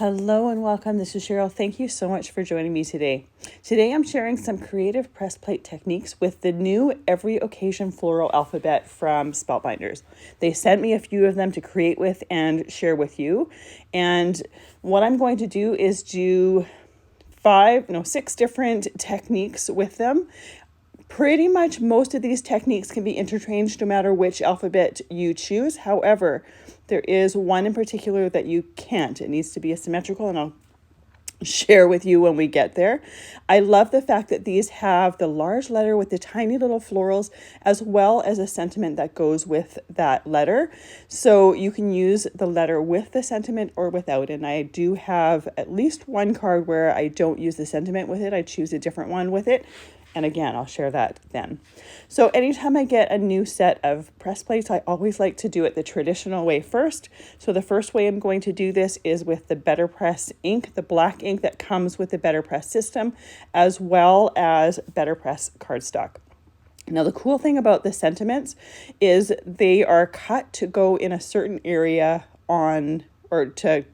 Hello and welcome. This is Cheryl. Thank you so much for joining me today. Today I'm sharing some creative press plate techniques with the new Every Occasion Floral Alphabet from Spellbinders. They sent me a few of them to create with and share with you. And what I'm going to do is do 6 different techniques with them. Pretty much most of these techniques can be interchanged no matter which alphabet you choose. However, there is one in particular that you can't. It needs to be asymmetrical, and I'll share with you when we get there. I love the fact that these have the large letter with the tiny little florals, as well as a sentiment that goes with that letter. So you can use the letter with the sentiment or without. And I do have at least one card where I don't use the sentiment with it. I choose a different one with it. And again, I'll share that then. So anytime I get a new set of press plates, I always like to do it the traditional way first. So the first way I'm going to do this is with the Betterpress ink, the black ink that comes with the Betterpress system, as well as Betterpress cardstock. Now, the cool thing about the sentiments is they are cut to go in a certain area to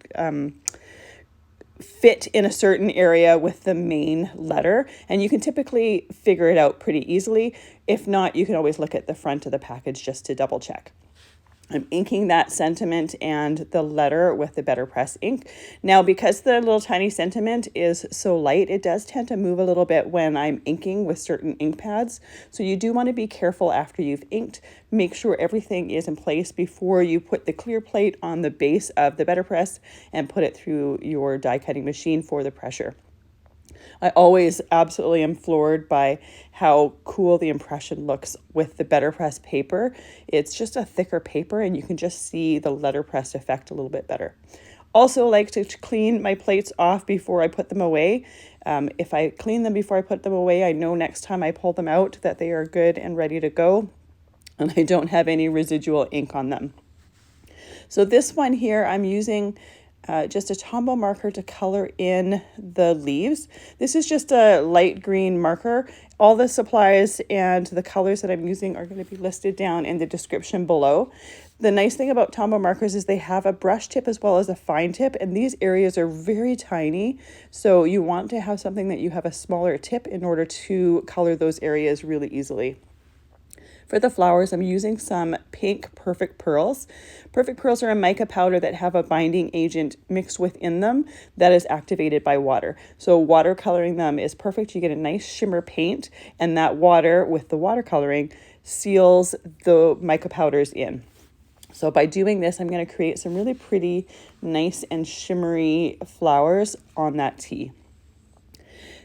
fit in a certain area with the main letter, and you can typically figure it out pretty easily. If not, you can always look at the front of the package just to double check. I'm inking that sentiment and the letter with the Betterpress ink. Now, because the little tiny sentiment is so light, it does tend to move a little bit when I'm inking with certain ink pads. So you do want to be careful after you've inked. Make sure everything is in place before you put the clear plate on the base of the Betterpress and put it through your die cutting machine for the pressure. I always absolutely am floored by how cool the impression looks with the Betterpress paper. It's just a thicker paper and you can just see the letterpress effect a little bit better. Also like to clean my plates off before I put them away. If I clean them before I put them away, I know next time I pull them out that they are good and ready to go and I don't have any residual ink on them. So this one here, I'm using just a Tombow marker to color in the leaves. This is just a light green marker. All the supplies and the colors that I'm using are going to be listed down in the description below. The nice thing about Tombow markers is they have a brush tip as well as a fine tip, and these areas are very tiny. So you want to have something that you have a smaller tip in order to color those areas really easily. For the flowers, I'm using some pink Perfect Pearls. Perfect Pearls are a mica powder that have a binding agent mixed within them that is activated by water. So watercoloring them is perfect. You get a nice shimmer paint, and that water with the watercoloring seals the mica powders in. So by doing this, I'm going to create some really pretty, nice and shimmery flowers on that tea.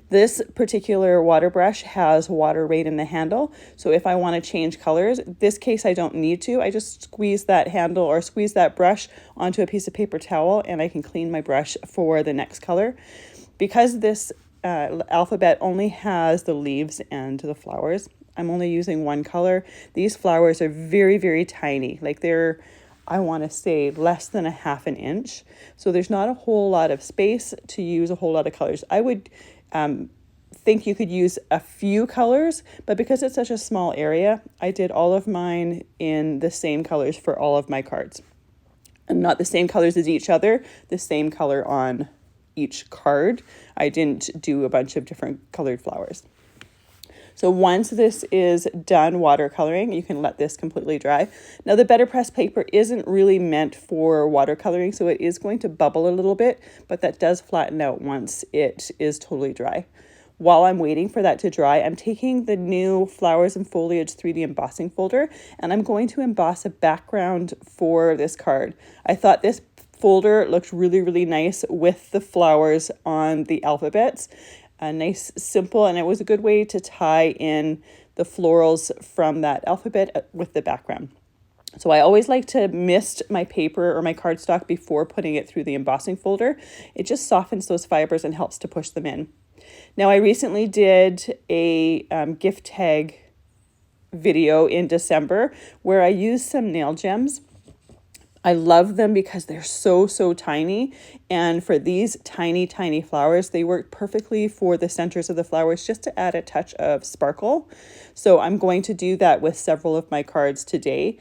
This particular water brush has water right in the handle. So if I want to change colors, this case I don't need to. I just squeeze that handle or squeeze that brush onto a piece of paper towel and I can clean my brush for the next color. Because this alphabet only has the leaves and the flowers, I'm only using one color. These flowers are very, very tiny. Like they're, I want to say, less than a half an inch. So there's not a whole lot of space to use a whole lot of colors. I would think you could use a few colors, but because it's such a small area, I did all of mine in the same colors for all of my cards. And not the same colors as each other, the same color on each card. I didn't do a bunch of different colored flowers. So once this is done watercoloring, you can let this completely dry. Now the Betterpress paper isn't really meant for watercoloring, so it is going to bubble a little bit, but that does flatten out once it is totally dry. While I'm waiting for that to dry, I'm taking the new Flowers and Foliage 3D embossing folder, and I'm going to emboss a background for this card. I thought this folder looked really, really nice with the flowers on the alphabets. A nice, simple, and it was a good way to tie in the florals from that alphabet with the background. So I always like to mist my paper or my cardstock before putting it through the embossing folder. It just softens those fibers and helps to push them in. Now, I recently did a gift tag video in December where I used some nail gems. I love them because they're so tiny, and for these tiny flowers, they work perfectly for the centers of the flowers just to add a touch of sparkle. So I'm going to do that with several of my cards today.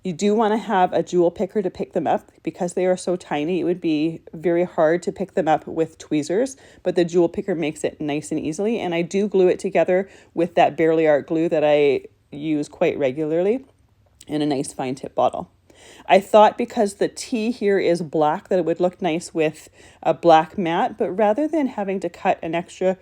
You do want to have a jewel picker to pick them up because they are so tiny. It would be very hard to pick them up with tweezers, but the jewel picker makes it nice and easily. And I do glue it together with that Barely Art glue that I use quite regularly in a nice fine tip bottle. I thought because the T here is black that it would look nice with a black mat, but rather than having to cut an extra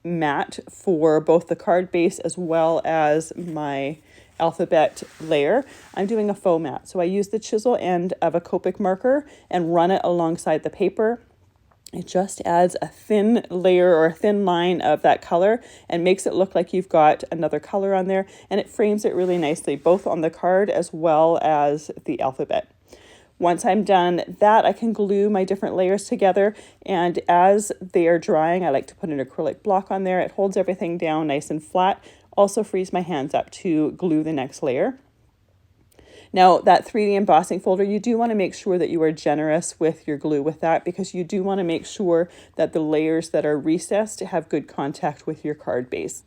mat for both the card base as well as my alphabet layer, I'm doing a faux mat. So I use the chisel end of a Copic marker and run it alongside the paper. It just adds a thin layer or a thin line of that color and makes it look like you've got another color on there, and it frames it really nicely, both on the card as well as the alphabet. Once I'm done that, I can glue my different layers together, and as they are drying, I like to put an acrylic block on there. It holds everything down nice and flat. Also frees my hands up to glue the next layer. Now, that 3D embossing folder, you do want to make sure that you are generous with your glue with that, because you do want to make sure that the layers that are recessed have good contact with your card base.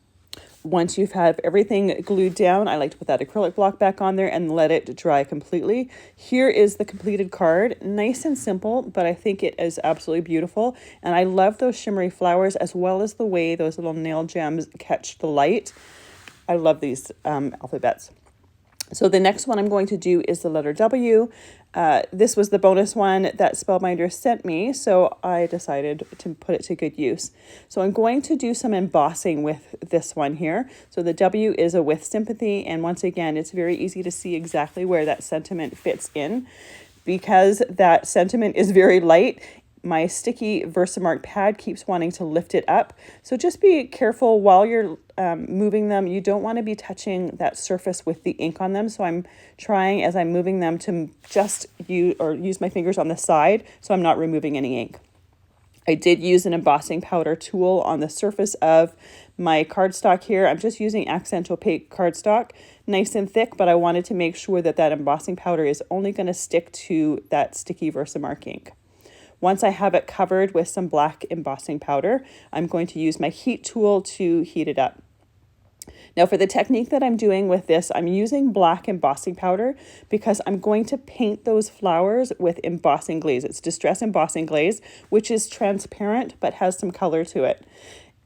Once you've had everything glued down, I like to put that acrylic block back on there and let it dry completely. Here is the completed card. Nice and simple, but I think it is absolutely beautiful. And I love those shimmery flowers as well as the way those little nail gems catch the light. I love these alphabets. So the next one I'm going to do is the letter W. This was the bonus one that Spellbinders sent me, so I decided to put it to good use. So I'm going to do some embossing with this one here. So the W is a with sympathy, and once again, it's very easy to see exactly where that sentiment fits in. Because that sentiment is very light, my sticky Versamark pad keeps wanting to lift it up. So just be careful while you're moving them. You don't want to be touching that surface with the ink on them. So I'm trying, as I'm moving them, to just use my fingers on the side so I'm not removing any ink. I did use an embossing powder tool on the surface of my cardstock here. I'm just using accent opaque cardstock, nice and thick, but I wanted to make sure that that embossing powder is only going to stick to that sticky Versamark ink. Once I have it covered with some black embossing powder, I'm going to use my heat tool to heat it up. Now for the technique that I'm doing with this, I'm using black embossing powder because I'm going to paint those flowers with embossing glaze. It's Distress Embossing Glaze, which is transparent but has some color to it.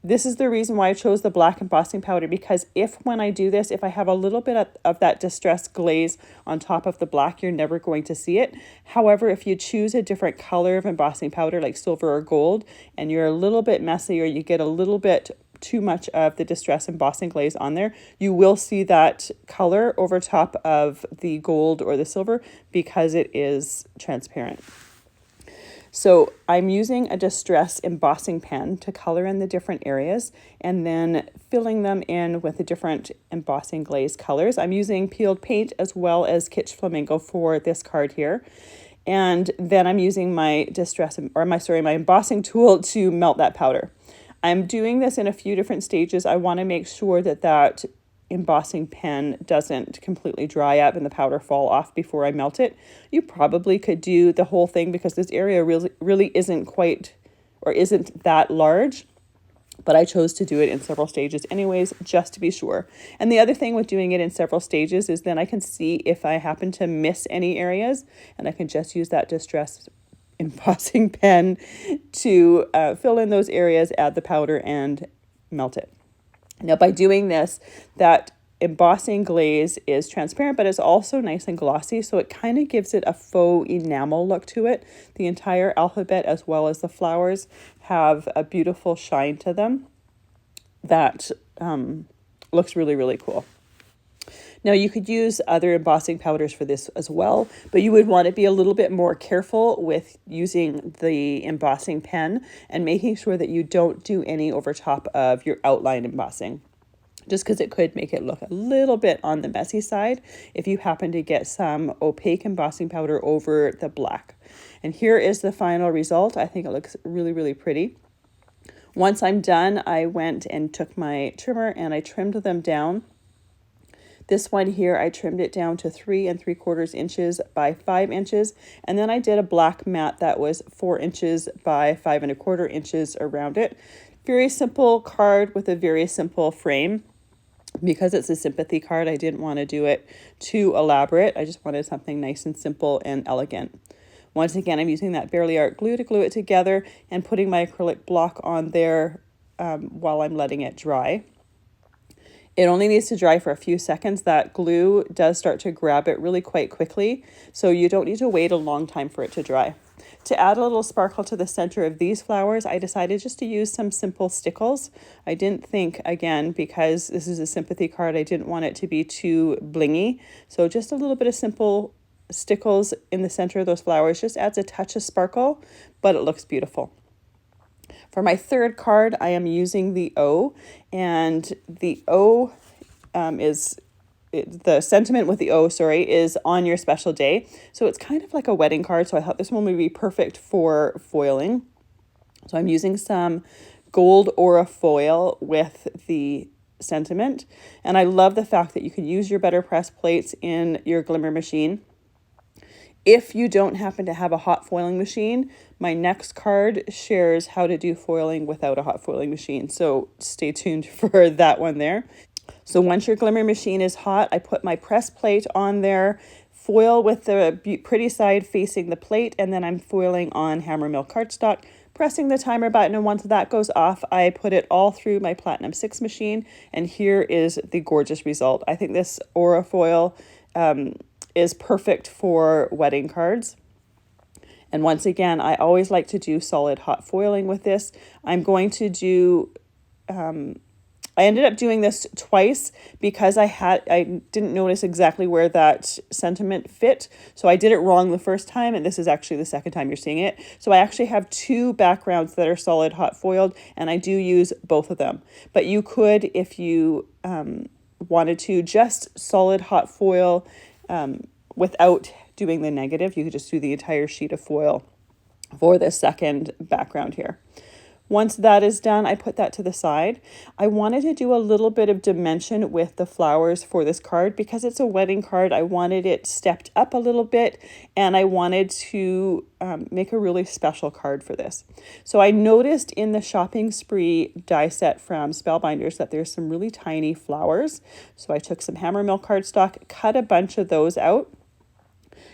This is the reason why I chose the black embossing powder, because when I do this, if I have a little bit of that distress glaze on top of the black, you're never going to see it. However, if you choose a different color of embossing powder like silver or gold, and you're a little bit messy or you get a little bit too much of the distress embossing glaze on there, you will see that color over top of the gold or the silver because it is transparent. So I'm using a distress embossing pen to color in the different areas and then filling them in with the different embossing glaze colors. I'm using peeled paint as well as Kitsch Flamingo for this card here. And then I'm using my my embossing tool to melt that powder. I'm doing this in a few different stages. I want to make sure that that embossing pen doesn't completely dry up and the powder fall off before I melt it. You probably could do the whole thing because this area really isn't that large, but I chose to do it in several stages anyways, just to be sure. And the other thing with doing it in several stages is then I can see if I happen to miss any areas, and I can just use that distress embossing pen to fill in those areas, add the powder, and melt it. Now, by doing this, that embossing glaze is transparent, but it's also nice and glossy, so it kind of gives it a faux enamel look to it. The entire alphabet, as well as the flowers, have a beautiful shine to them that looks really, really cool. Now, you could use other embossing powders for this as well, but you would want to be a little bit more careful with using the embossing pen and making sure that you don't do any over top of your outline embossing, just because it could make it look a little bit on the messy side if you happen to get some opaque embossing powder over the black. And here is the final result. I think it looks really, really pretty. Once I'm done, I went and took my trimmer and I trimmed them down. This one here, I trimmed it down to 3 3/4 inches by 5 inches. And then I did a black mat that was 4 inches by 5 1/4 inches around it. Very simple card with a very simple frame. Because it's a sympathy card, I didn't want to do it too elaborate. I just wanted something nice and simple and elegant. Once again, I'm using that Barely Art glue to glue it together and putting my acrylic block on there while I'm letting it dry. It only needs to dry for a few seconds. That glue does start to grab it really quite quickly, so you don't need to wait a long time for it to dry. To add a little sparkle to the center of these flowers, I decided just to use some simple stickles. I didn't think, again, because this is a sympathy card, I didn't want it to be too blingy. So just a little bit of simple stickles in the center of those flowers just adds a touch of sparkle, but it looks beautiful. For my third card, I am using the O, and the O the sentiment with the O, is on your special day. So it's kind of like a wedding card. So I thought this one would be perfect for foiling. So I'm using some gold aura foil with the sentiment. And I love the fact that you can use your Betterpress plates in your glimmer machine. If you don't happen to have a hot foiling machine, my next card shares how to do foiling without a hot foiling machine. So stay tuned for that one there. So once your glimmer machine is hot, I put my press plate on there, foil with the pretty side facing the plate, and then I'm foiling on hammer mill cardstock, pressing the timer button, and once that goes off, I put it all through my Platinum 6 machine, and here is the gorgeous result. I think this aura foil is perfect for wedding cards. And once again, I always like to do solid hot foiling with this. I'm going to do... I ended up doing this twice because I didn't notice exactly where that sentiment fit. So I did it wrong the first time, and this is actually the second time you're seeing it. So I actually have two backgrounds that are solid hot foiled, and I do use both of them. But you could, if you wanted to, just solid hot foil without doing the negative. You could just do the entire sheet of foil for the second background here. Once that is done, I put that to the side. I wanted to do a little bit of dimension with the flowers for this card because it's a wedding card. I wanted it stepped up a little bit, and I wanted to make a really special card for this. So I noticed in the Shopping Spree die set from Spellbinders that there's some really tiny flowers. So I took some hammer mill cardstock, cut a bunch of those out.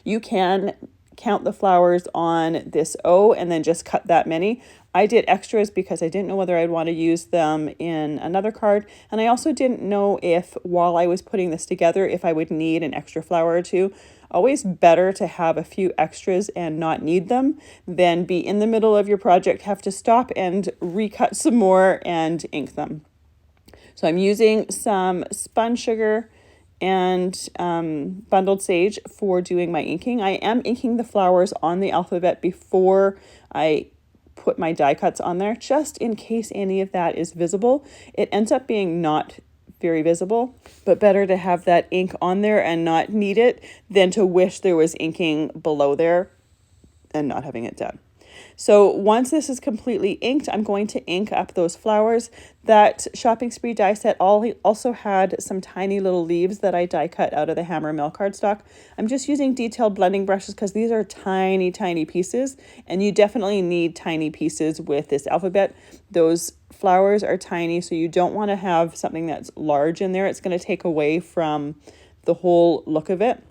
You can count the flowers on this O and then just cut that many. I did extras because I didn't know whether I'd want to use them in another card. And I also didn't know if, while I was putting this together, if I would need an extra flower or two. Always better to have a few extras and not need them than be in the middle of your project, have to stop and recut some more and ink them. So I'm using some spun sugar and bundled sage for doing my inking. I am inking the flowers on the alphabet before I put my die cuts on there, just in case any of that is visible. It ends up being not very visible, but better to have that ink on there and not need it than to wish there was inking below there and not having it done. So once this is completely inked, I'm going to ink up those flowers. That Shopping Spree die set also had some tiny little leaves that I die cut out of the hammer mill cardstock. I'm just using detailed blending brushes because these are tiny, tiny pieces, and you definitely need tiny pieces with this alphabet. Those flowers are tiny, so you don't want to have something that's large in there. It's going to take away from the whole look of it.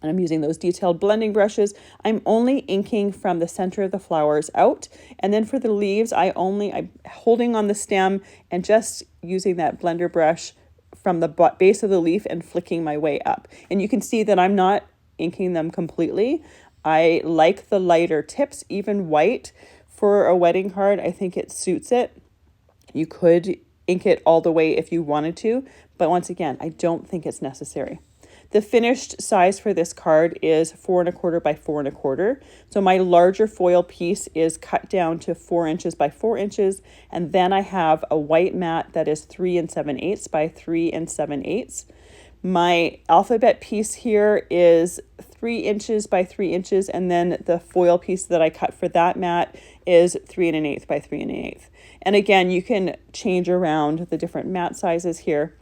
And I'm using those detailed blending brushes. I'm only inking from the center of the flowers out. And then for the leaves, I'm holding on the stem and just using that blender brush from the base of the leaf and flicking my way up. And you can see that I'm not inking them completely. I like the lighter tips, even white for a wedding card. I think it suits it. You could ink it all the way if you wanted to, but once again, I don't think it's necessary. The finished size for this card is 4 1/4 by 4 1/4. So my larger foil piece is cut down to 4 inches by 4 inches. And then I have a white mat that is 3 7/8 by 3 7/8. My alphabet piece here is 3 inches by 3 inches. And then the foil piece that I cut for that mat is 3 1/8 by 3 1/8. And again, you can change around the different mat sizes here.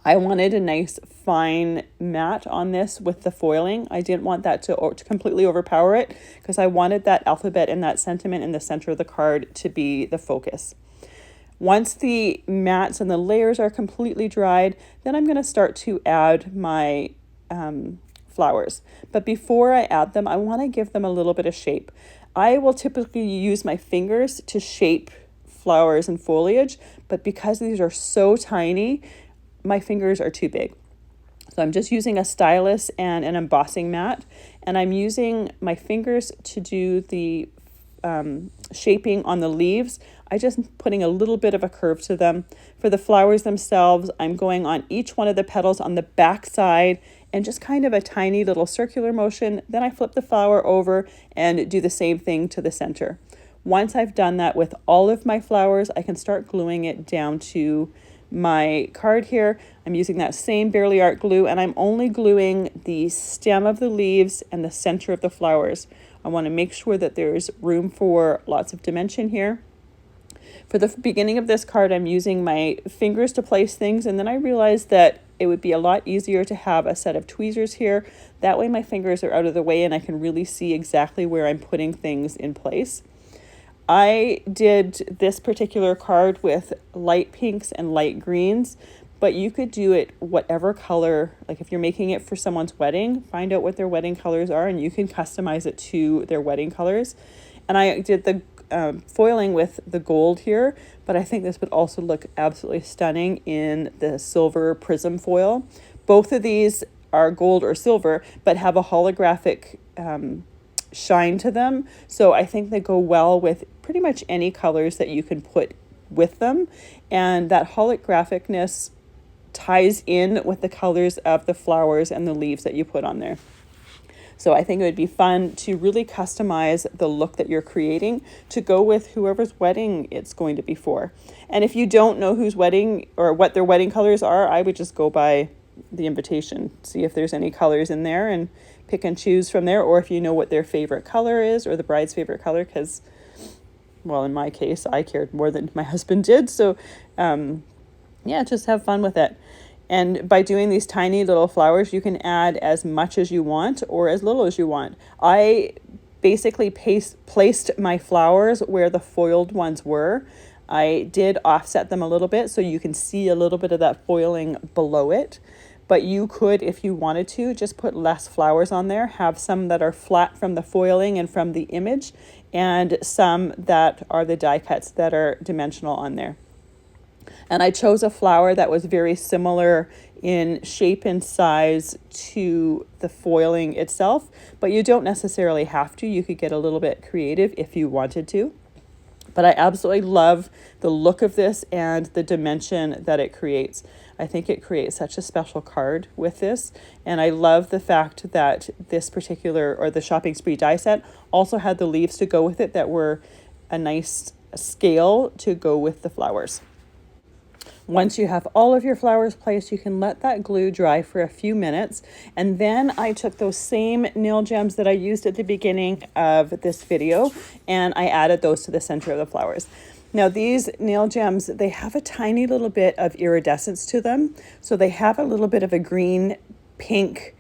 I wanted a nice fine mat on this with the foiling. I didn't want that to completely overpower it because I wanted that alphabet and that sentiment in the center of the card to be the focus. Once the mats and the layers are completely dried, then I'm going to start to add my flowers. But before I add them, I want to give them a little bit of shape. I will typically use my fingers to shape flowers and foliage, but because these are so tiny, my fingers are too big. So I'm just using a stylus and an embossing mat, and I'm using my fingers to do the shaping on the leaves. I just putting a little bit of a curve to them. For the flowers themselves, I'm going on each one of the petals on the back side and just kind of a tiny little circular motion. Then I flip the flower over and do the same thing to the center. Once I've done that with all of my flowers, I can start gluing it down to my card here. I'm using that same Barely Art glue, and I'm only gluing the stem of the leaves and the center of the flowers. I want to make sure that there's room for lots of dimension here. For the beginning of this card, I'm using my fingers to place things, and then I realized that it would be a lot easier to have a set of tweezers here. That way my fingers are out of the way and I can really see exactly where I'm putting things in place. I did this particular card with light pinks and light greens, but you could do it whatever color. Like if you're making it for someone's wedding, find out what their wedding colors are and you can customize it to their wedding colors. And I did the foiling with the gold here, but I think this would also look absolutely stunning in the silver prism foil. Both of these are gold or silver, but have a holographic shine to them. So I think they go well with pretty much any colors that you can put with them. And that holographicness ties in with the colors of the flowers and the leaves that you put on there. So I think it would be fun to really customize the look that you're creating to go with whoever's wedding it's going to be for. And if you don't know whose wedding or what their wedding colors are, I would just go by the invitation, see if there's any colors in there and pick and choose from there. Or if you know what their favorite color is or the bride's favorite color, because, well, in my case, I cared more than my husband did. So, yeah, just have fun with it. And by doing these tiny little flowers, you can add as much as you want or as little as you want. I basically placed my flowers where the foiled ones were. I did offset them a little bit so you can see a little bit of that foiling below it. But you could, if you wanted to, just put less flowers on there, have some that are flat from the foiling and from the image, and some that are the die cuts that are dimensional on there. And I chose a flower that was very similar in shape and size to the foiling itself, but you don't necessarily have to. You could get a little bit creative if you wanted to. But I absolutely love the look of this and the dimension that it creates. I think it creates such a special card with this. And I love the fact that this particular, or the Shopping Spree die set, also had the leaves to go with it that were a nice scale to go with the flowers. Once you have all of your flowers placed, you can let that glue dry for a few minutes. And then I took those same nail gems that I used at the beginning of this video, and I added those to the center of the flowers. Now these nail gems, they have a tiny little bit of iridescence to them. So they have a little bit of a green, pink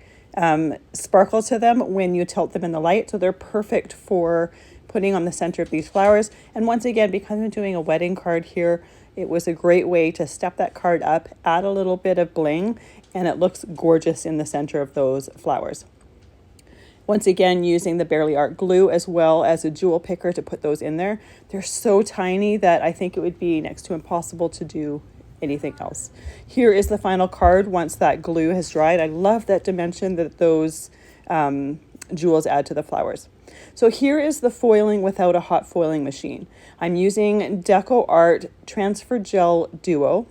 sparkle to them when you tilt them in the light. So they're perfect for putting on the center of these flowers. And once again, because I'm doing a wedding card here, it was a great way to step that card up, add a little bit of bling, and it looks gorgeous in the center of those flowers. Once again, using the Barely Art glue as well as a jewel picker to put those in there. They're so tiny that I think it would be next to impossible to do anything else. Here is the final card once that glue has dried. I love that dimension that those jewels add to the flowers. So here is the foiling without a hot foiling machine. I'm using Deco Art Transfer Gel Duo.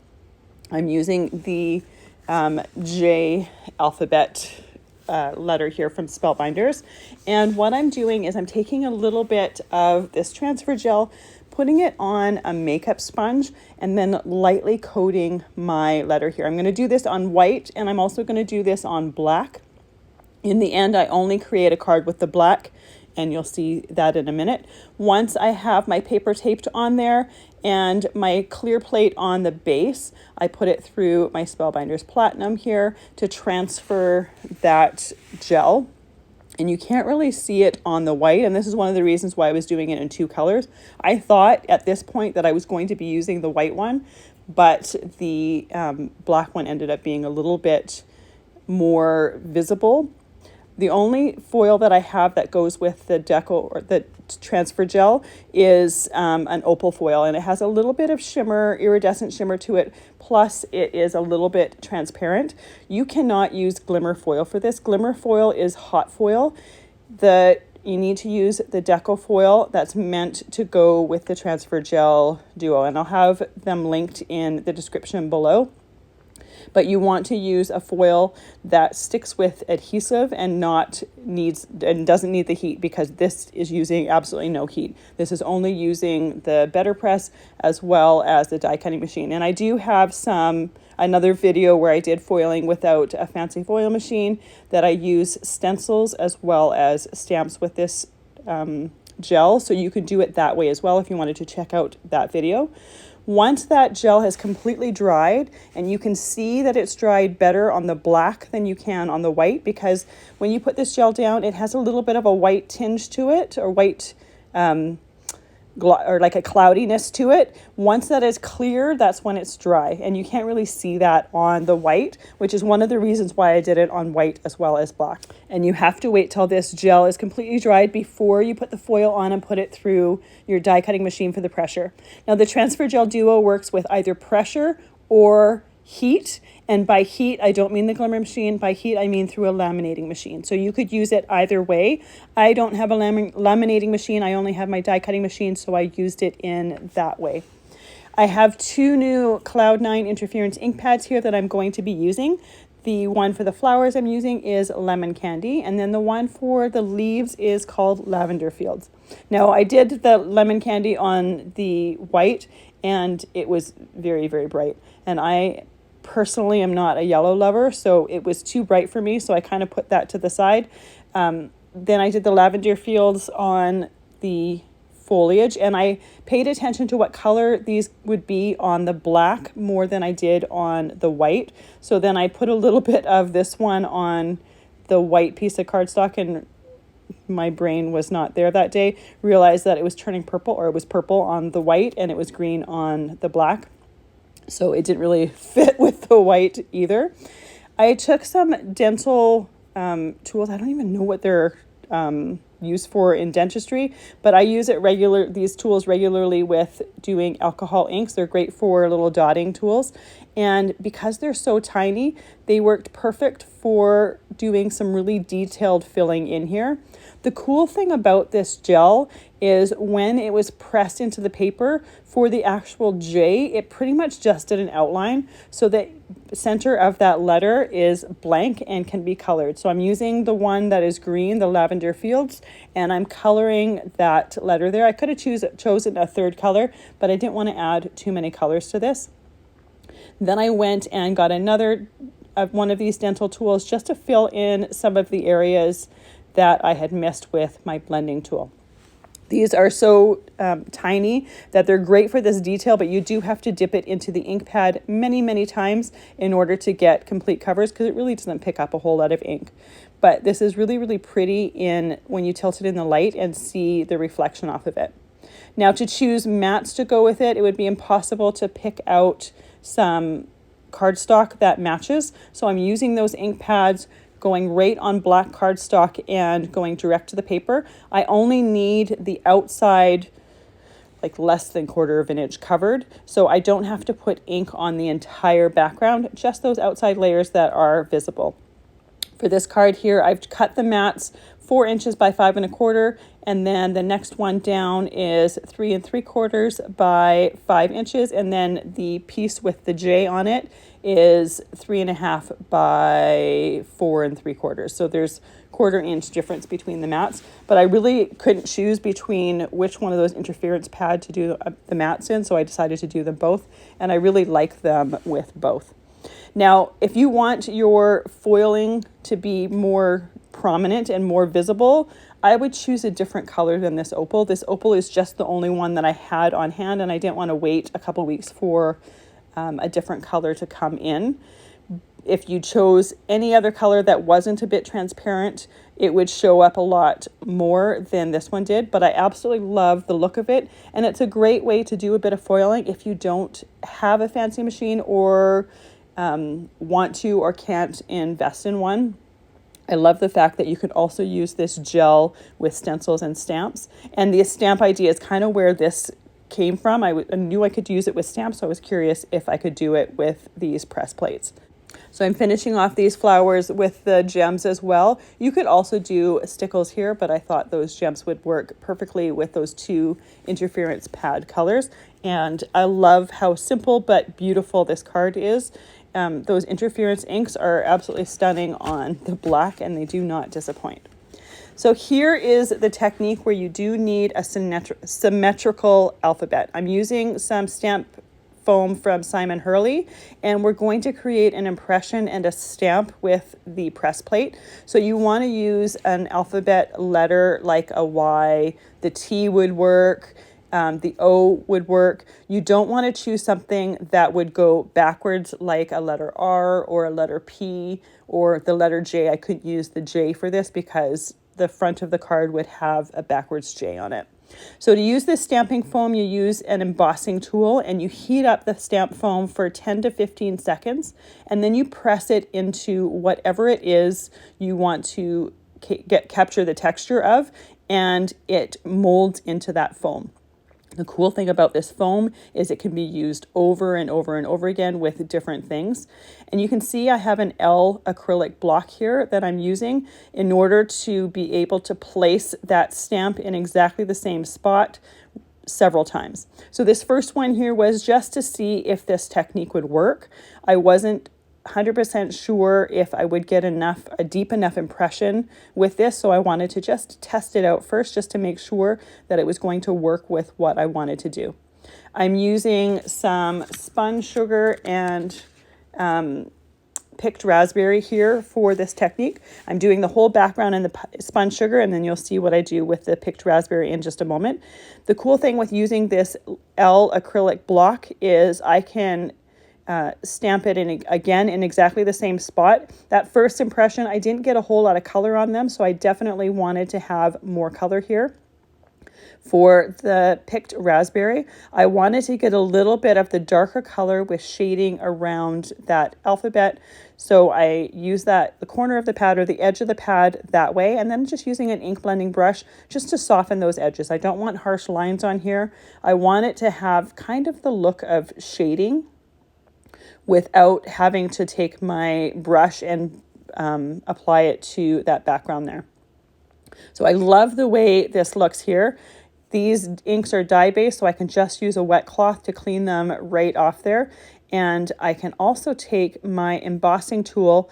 I'm using the J alphabet letter here from Spellbinders. And what I'm doing is I'm taking a little bit of this transfer gel, putting it on a makeup sponge, and then lightly coating my letter here. I'm going to do this on white, and I'm also going to do this on black. In the end, I only create a card with the black, and you'll see that in a minute. Once I have my paper taped on there and my clear plate on the base, I put it through my Spellbinders Platinum here to transfer that gel. and you can't really see it on the white. And this is one of the reasons why I was doing it in 2 colors. I thought at this point that I was going to be using the white one, but the black one ended up being a little bit more visible. The only foil that I have that goes with the deco or the transfer gel is an opal foil, and it has a little bit of shimmer, iridescent shimmer to it, plus it is a little bit transparent. You cannot use glimmer foil for this. Glimmer foil is hot foil. You need to use the deco foil that's meant to go with the transfer gel duo, and I'll have them linked in the description below. But you want to use a foil that sticks with adhesive and doesn't need the heat, because this is using absolutely no heat. This is only using the Betterpress as well as the die cutting machine. And I do have another video where I did foiling without a fancy foil machine, that I use stencils as well as stamps with this gel. So you could do it that way as well if you wanted to check out that video. Once that gel has completely dried, and you can see that it's dried better on the black than you can on the white, because when you put this gel down, it has a little bit of a white tinge to it, or white or like a cloudiness to it. Once that is clear, that's when it's dry, and you can't really see that on the white, which is one of the reasons why I did it on white as well as black. And you have to wait till this gel is completely dried before you put the foil on and put it through your die cutting machine for the pressure. Now the transfer gel duo works with either pressure or heat, and by heat I don't mean the glimmer machine. By heat I mean through a laminating machine. So you could use it either way. I don't have a laminating machine, I only have my die cutting machine, so I used it in that way. I have 2 new Cloud9 interference ink pads here that I'm going to be using. The one for the flowers I'm using is Lemon Candy, and then the one for the leaves is called Lavender Fields. Now I did the Lemon Candy on the white, and it was very, very bright, and I personally am not a yellow lover, so it was too bright for me, so I kind of put that to the side. Then I did the Lavender Fields on the foliage, and I paid attention to what color these would be on the black more than I did on the white. So then I put a little bit of this one on the white piece of cardstock, and my brain was not there that day, realized that it was turning purple, or it was purple on the white and it was green on the black. So it didn't really fit with the white either. I took some dental tools. I don't even know what they're used for in dentistry, but I use these tools regularly with doing alcohol inks. They're great for little dotting tools. And because they're so tiny, they worked perfect for doing some really detailed filling in here. The cool thing about this gel is when it was pressed into the paper for the actual J, it pretty much just did an outline. So the center of that letter is blank and can be colored. So I'm using the one that is green, the Lavender Fields, and I'm coloring that letter there. I could have chosen a 3rd color, but I didn't want to add too many colors to this. Then I went and got another one of these dental tools just to fill in some of the areas that I had missed with my blending tool. These are so tiny that they're great for this detail, but you do have to dip it into the ink pad many, many times in order to get complete covers, because it really doesn't pick up a whole lot of ink. But this is really, really pretty when you tilt it in the light and see the reflection off of it. Now to choose mattes to go with it, it would be impossible to pick out some cardstock that matches. So I'm using those ink pads, going right on black cardstock and going direct to the paper. I only need the outside, like less than 1/4 of an inch covered, so I don't have to put ink on the entire background, just those outside layers that are visible. For this card here, I've cut the mats 4 inches by 5 1/4, and then the next one down is 3 3/4 by 5 inches, and then the piece with the J on it is 3 1/2 by 4 3/4. So there's 1/4 inch difference between the mats, but I really couldn't choose between which one of those interference pad to do the mats in, so I decided to do them both, and I really like them with both. Now, if you want your foiling to be more prominent and more visible, I would choose a different color than this opal. This opal is just the only one that I had on hand, and I didn't want to wait a couple weeks for a different color to come in. If you chose any other color that wasn't a bit transparent, it would show up a lot more than this one did, but I absolutely love the look of it. And it's a great way to do a bit of foiling if you don't have a fancy machine or want to or can't invest in one. I love the fact that you could also use this gel with stencils and stamps. And the stamp idea is kind of where this came from. I knew I could use it with stamps, so I was curious if I could do it with these press plates. So I'm finishing off these flowers with the gems as well. You could also do stickles here, but I thought those gems would work perfectly with those two interference pad colors. And I love how simple but beautiful this card is. Those interference inks are absolutely stunning on the black, and they do not disappoint. So here is the technique where you do need a symmetrical alphabet. I'm using some stamp foam from Simon Hurley, and we're going to create an impression and a stamp with the press plate. So you want to use an alphabet letter like a Y. The T would work. The O would work. You don't want to choose something that would go backwards like a letter R or a letter P or the letter J. I couldn't use the J for this because the front of the card would have a backwards J on it. So to use this stamping foam, you use an embossing tool and you heat up the stamp foam for 10 to 15 seconds, and then you press it into whatever it is you want to capture the texture of, and it molds into that foam. The cool thing about this foam is it can be used over and over and over again with different things. And you can see I have an L acrylic block here that I'm using in order to be able to place that stamp in exactly the same spot several times. So this first one here was just to see if this technique would work. I wasn't 100% sure if I would get a deep enough impression with this, so I wanted to just test it out first just to make sure that it was going to work with what I wanted to do. I'm using some spun sugar and picked raspberry here for this technique. I'm doing the whole background in the spun sugar, and then you'll see what I do with the picked raspberry in just a moment. The cool thing with using this L acrylic block is I can stamp it again in exactly the same spot. That first impression, I didn't get a whole lot of color on them, so I definitely wanted to have more color here. For the picked raspberry, I wanted to get a little bit of the darker color with shading around that alphabet. So I use the corner of the pad or the edge of the pad that way, and then just using an ink blending brush just to soften those edges. I don't want harsh lines on here. I want it to have kind of the look of shading without having to take my brush and apply it to that background there. So I love the way this looks here. These inks are dye-based, so I can just use a wet cloth to clean them right off there. And I can also take my embossing tool,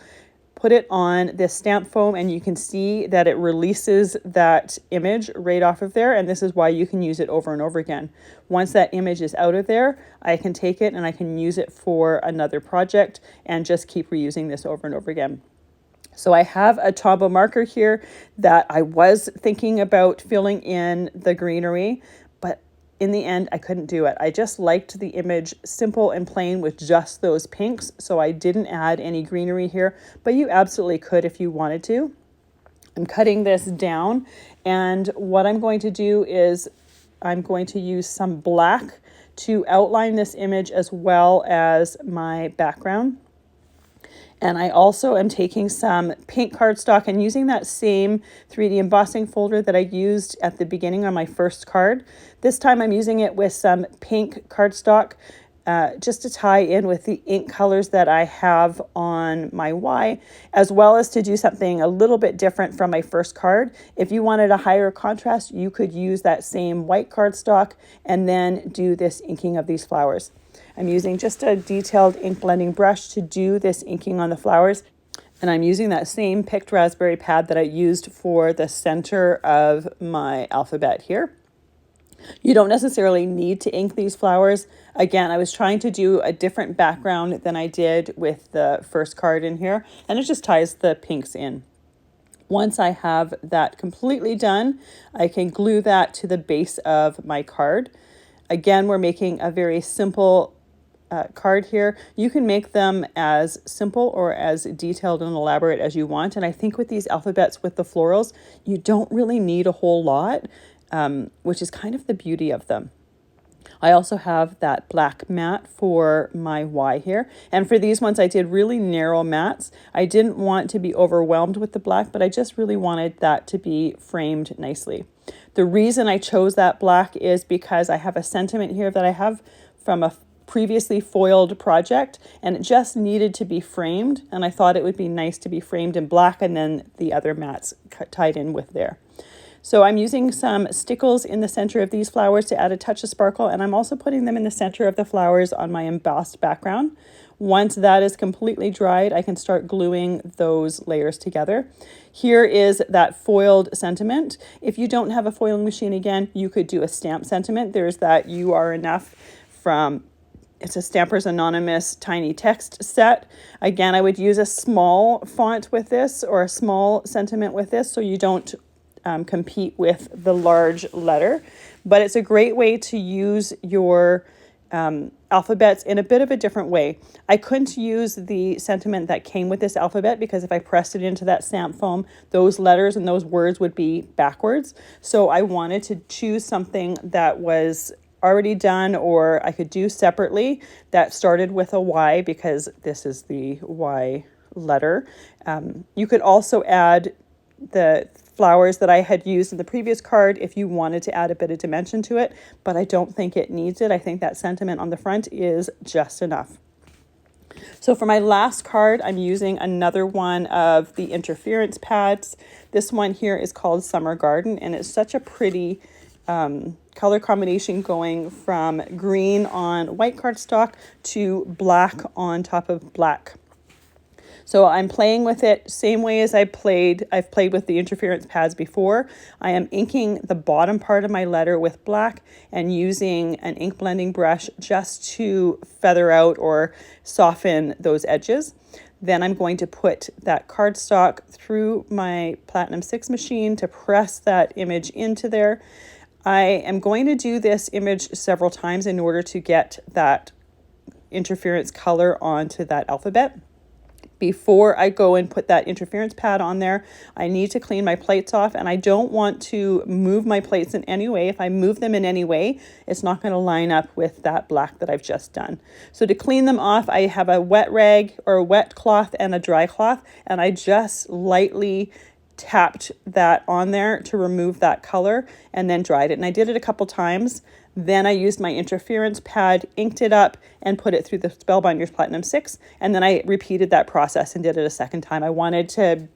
put it on this stamp foam, and you can see that it releases that image right off of there. And this is why you can use it over and over again. Once that image is out of there, I can take it and I can use it for another project and just keep reusing this over and over again. So I have a Tombow marker here that I was thinking about filling in the greenery, but in the end, I couldn't do it. I just liked the image simple and plain with just those pinks, so I didn't add any greenery here, but you absolutely could if you wanted to. I'm cutting this down, and what I'm going to do is I'm going to use some black to outline this image as well as my background. And I also am taking some pink cardstock and using that same 3D embossing folder that I used at the beginning on my first card. This time I'm using it with some pink cardstock just to tie in with the ink colors that I have on my Y, as well as to do something a little bit different from my first card. If you wanted a higher contrast, you could use that same white cardstock and then do this inking of these flowers. I'm using just a detailed ink blending brush to do this inking on the flowers. And I'm using that same picked raspberry pad that I used for the center of my alphabet here. You don't necessarily need to ink these flowers. Again, I was trying to do a different background than I did with the first card in here, and it just ties the pinks in. Once I have that completely done, I can glue that to the base of my card. Again, we're making a very simple card here. You can make them as simple or as detailed and elaborate as you want. And I think with these alphabets with the florals, you don't really need a whole lot, which is kind of the beauty of them. I also have that black mat for my Y here. And for these ones, I did really narrow mats. I didn't want to be overwhelmed with the black, but I just really wanted that to be framed nicely. The reason I chose that black is because I have a sentiment here that I have from a previously foiled project, and it just needed to be framed. And I thought it would be nice to be framed in black and then the other mats tied in with there. So I'm using some stickles in the center of these flowers to add a touch of sparkle, and I'm also putting them in the center of the flowers on my embossed background. Once that is completely dried, I can start gluing those layers together. Here is that foiled sentiment. If you don't have a foiling machine, again, you could do a stamp sentiment. There's that You Are Enough from, it's a Stampers Anonymous tiny text set. Again, I would use a small font with this or a small sentiment with this so you don't compete with the large letter. But it's a great way to use your alphabets in a bit of a different way. I couldn't use the sentiment that came with this alphabet because if I pressed it into that stamp foam, those letters and those words would be backwards. So I wanted to choose something that was already done or I could do separately that started with a Y because this is the Y letter. You could also add the flowers that I had used in the previous card if you wanted to add a bit of dimension to it, but I don't think it needs it. I think that sentiment on the front is just enough. So for my last card, I'm using another one of the interference pads. This one here is called Summer Garden, and it's such a pretty color combination going from green on white cardstock to black on top of black. So I'm playing with it same way as I've played with the interference pads before. I am inking the bottom part of my letter with black and using an ink blending brush just to feather out or soften those edges. Then I'm going to put that cardstock through my Platinum 6 machine to press that image into there. I am going to do this image several times in order to get that interference color onto that alphabet. Before I go and put that interference pad on there, I need to clean my plates off, and I don't want to move my plates in any way. If I move them in any way, it's not going to line up with that black that I've just done. So to clean them off, I have a wet rag or a wet cloth and a dry cloth, and I just lightly tapped that on there to remove that color and then dried it. And I did it a couple times. Then I used my interference pad, inked it up, and put it through the Spellbinders Platinum 6. And then I repeated that process and did it a second time. I wanted to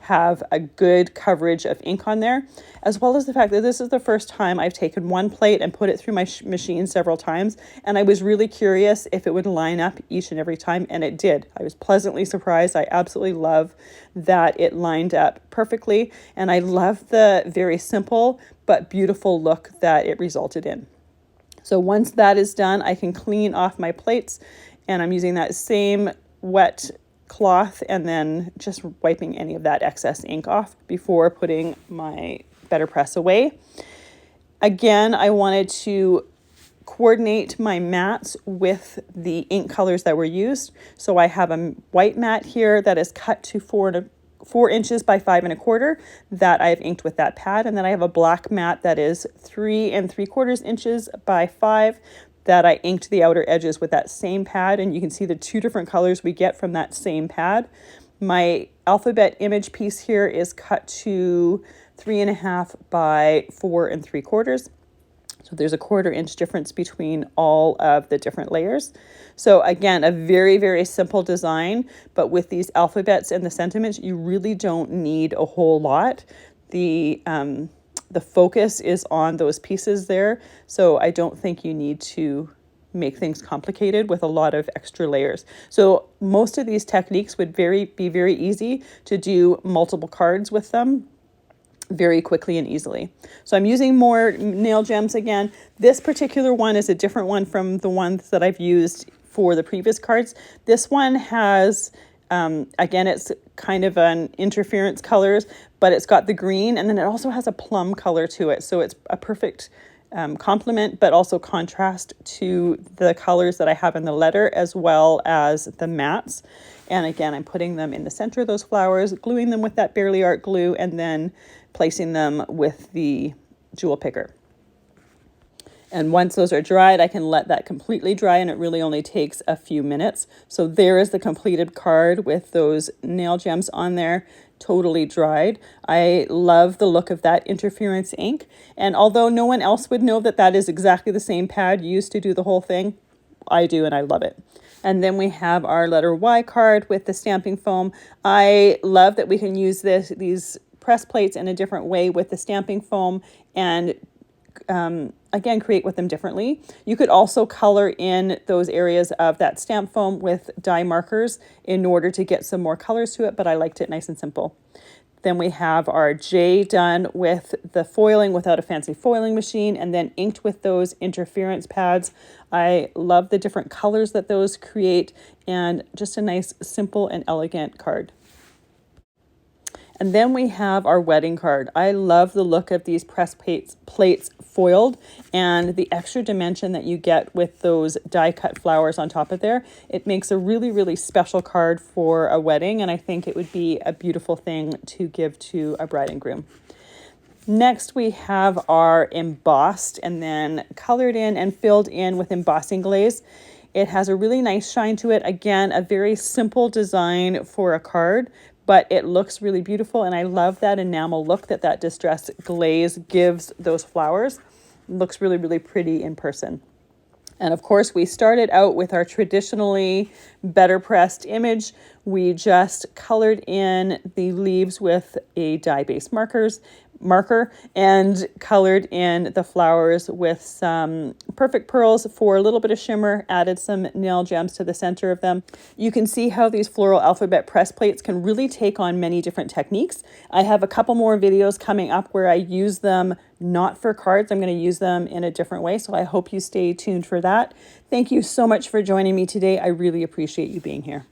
have a good coverage of ink on there, as well as the fact that this is the first time I've taken one plate and put it through my machine several times. And I was really curious if it would line up each and every time, and it did. I was pleasantly surprised. I absolutely love that it lined up perfectly. And I love the very simple but beautiful look that it resulted in. So once that is done, I can clean off my plates, and I'm using that same wet cloth and then just wiping any of that excess ink off before putting my Betterpress away. Again, I wanted to coordinate my mats with the ink colors that were used. So I have a white mat here that is cut to 4 inches by 5 1/4 that I've inked with that pad. And then I have a black mat that is 3 3/4 inches by 5 that I inked the outer edges with that same pad. And you can see the 2 different colors we get from that same pad. My alphabet image piece here is cut to 3 1/2 by 4 3/4. So there's a 1/4 inch difference between all of the different layers. So again, a very, very simple design, but with these alphabets and the sentiments, you really don't need a whole lot. The focus is on those pieces there. So I don't think you need to make things complicated with a lot of extra layers. So most of these techniques would be very easy to do multiple cards with them very quickly and easily. So I'm using more nail gems again. This particular one is a different one from the ones that I've used for the previous cards. This one has, again, it's kind of an interference colors, but it's got the green, and then it also has a plum color to it. So it's a perfect complement, but also contrast to the colors that I have in the letter, as well as the mattes. And again, I'm putting them in the center of those flowers, gluing them with that Barely Art glue, and then placing them with the jewel picker. And once those are dried, I can let that completely dry, and it really only takes a few minutes. So there is the completed card with those nail gems on there, totally dried. I love the look of that interference ink. And although no one else would know that that is exactly the same pad used to do the whole thing, I do, and I love it. And then we have our letter Y card with the stamping foam. I love that we can use these press plates in a different way with the stamping foam, and again, create with them differently. You could also color in those areas of that stamp foam with dye markers in order to get some more colors to it, but I liked it nice and simple. Then we have our J done with the foiling without a fancy foiling machine, and then inked with those interference pads. I love the different colors that those create, and just a nice, simple and elegant card. And then we have our wedding card. I love the look of these press plates foiled, and the extra dimension that you get with those die cut flowers on top of there. It makes a really, really special card for a wedding, and I think it would be a beautiful thing to give to a bride and groom. Next, we have our embossed and then colored in and filled in with embossing glaze. It has a really nice shine to it. Again, a very simple design for a card, but it looks really beautiful, and I love that enamel look that distressed glaze gives those flowers. It looks really, really pretty in person. And of course, we started out with our traditionally better pressed image. We just colored in the leaves with a dye-based marker and colored in the flowers with some perfect pearls for a little bit of shimmer, added some nail gems to the center of them. You can see how these floral alphabet press plates can really take on many different techniques. I have a couple more videos coming up where I use them not for cards. I'm going to use them in a different way, so I hope you stay tuned for that. Thank you so much for joining me today. I really appreciate you being here.